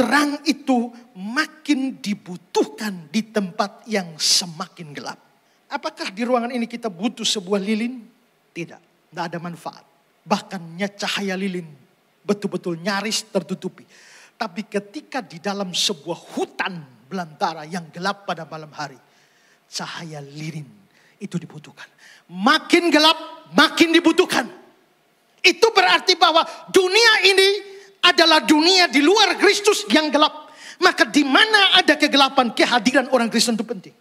terang itu makin dibutuhkan di tempat yang semakin gelap. Apakah di ruangan ini kita butuh sebuah lilin? Tidak ada manfaat. Bahkan cahaya lilin betul-betul nyaris tertutupi. Tapi ketika di dalam sebuah hutan belantara yang gelap pada malam hari, cahaya lilin itu dibutuhkan. Makin gelap, makin dibutuhkan. Itu berarti bahwa dunia ini adalah dunia di luar Kristus yang gelap. Maka di mana ada kegelapan, kehadiran orang Kristen itu penting.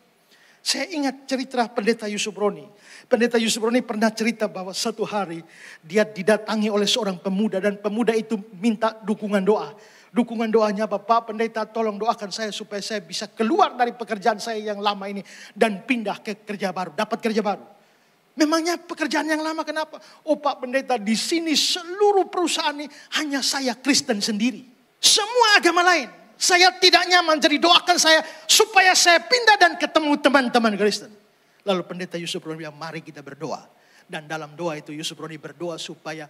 Saya ingat cerita Pendeta Yusuf Roni. Pendeta Yusuf Roni pernah cerita bahwa satu hari dia didatangi oleh seorang pemuda. Dan pemuda itu minta dukungan doa. Dukungan doanya, Bapak Pendeta tolong doakan saya supaya saya bisa keluar dari pekerjaan saya yang lama ini. Dan pindah ke kerja baru, dapat kerja baru. Memangnya pekerjaan yang lama kenapa? Oh Pak Pendeta, di sini seluruh perusahaan ini hanya saya Kristen sendiri. Semua agama lain. Saya tidak nyaman, jadi doakan saya supaya saya pindah dan ketemu teman-teman Kristen. Lalu Pendeta Yusuf Roni bilang, mari kita berdoa. Dan dalam doa itu Yusuf Roni berdoa supaya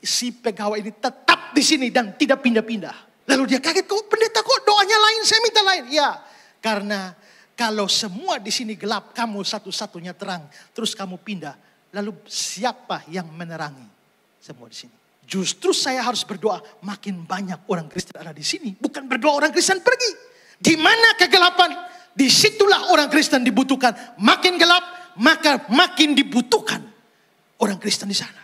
si pegawai ini tetap di sini dan tidak pindah-pindah. Lalu dia kaget, kok pendeta kok doanya lain, saya minta lain. Ya, karena kalau semua di sini gelap, kamu satu-satunya terang, terus kamu pindah. Lalu siapa yang menerangi semua di sini? Justru saya harus berdoa, makin banyak orang Kristen ada di sini. Bukan berdoa orang Kristen pergi. Di mana kegelapan, disitulah orang Kristen dibutuhkan. Makin gelap, maka makin dibutuhkan orang Kristen di sana.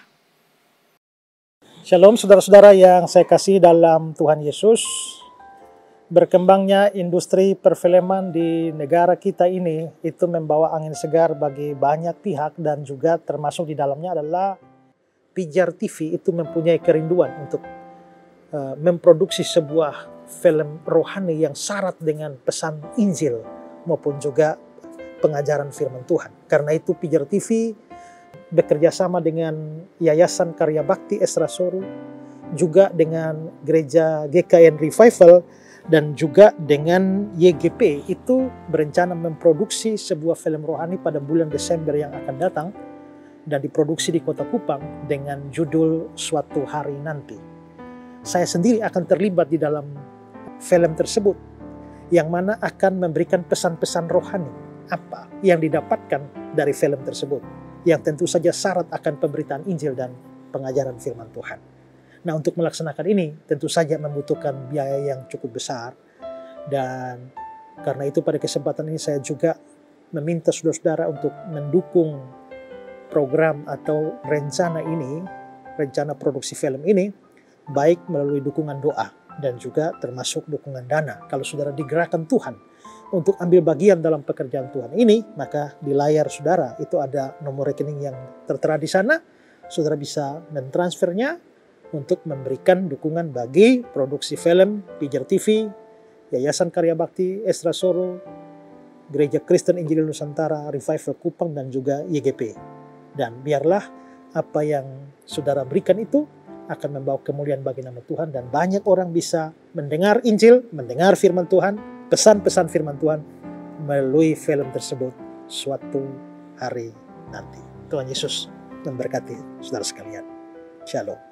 Shalom saudara-saudara yang saya kasih dalam Tuhan Yesus. Berkembangnya industri perfilman di negara kita ini itu membawa angin segar bagi banyak pihak, dan juga termasuk di dalamnya adalah Pijar TV itu mempunyai kerinduan untuk memproduksi sebuah film rohani yang syarat dengan pesan Injil maupun juga pengajaran firman Tuhan. Karena itu Pijar TV bekerja sama dengan Yayasan Karya Bakti Esra Soru, juga dengan Gereja GKN Revival, dan juga dengan YGP itu berencana memproduksi sebuah film rohani pada bulan Desember yang akan datang dan diproduksi di Kota Kupang dengan judul Suatu Hari Nanti. Saya sendiri akan terlibat di dalam film tersebut yang mana akan memberikan pesan-pesan rohani apa yang didapatkan dari film tersebut, yang tentu saja syarat akan pemberitaan Injil dan pengajaran firman Tuhan. Nah, untuk melaksanakan ini tentu saja membutuhkan biaya yang cukup besar, dan karena itu pada kesempatan ini saya juga meminta saudara-saudara untuk mendukung program atau rencana ini, rencana produksi film ini, baik melalui dukungan doa dan juga termasuk dukungan dana. Kalau saudara digerakkan Tuhan untuk ambil bagian dalam pekerjaan Tuhan ini, maka di layar saudara itu ada nomor rekening yang tertera di sana. Saudara bisa mentransfernya untuk memberikan dukungan bagi produksi film Pijar TV, Yayasan Karya Bakti Esra Soru, Gereja Kristen Injil Nusantara Revival Kupang, dan juga YGP. Dan biarlah apa yang saudara berikan itu akan membawa kemuliaan bagi nama Tuhan, dan banyak orang bisa mendengar Injil, mendengar firman Tuhan, pesan-pesan firman Tuhan melalui film tersebut suatu hari nanti. Tuhan Yesus memberkati saudara sekalian. Shalom.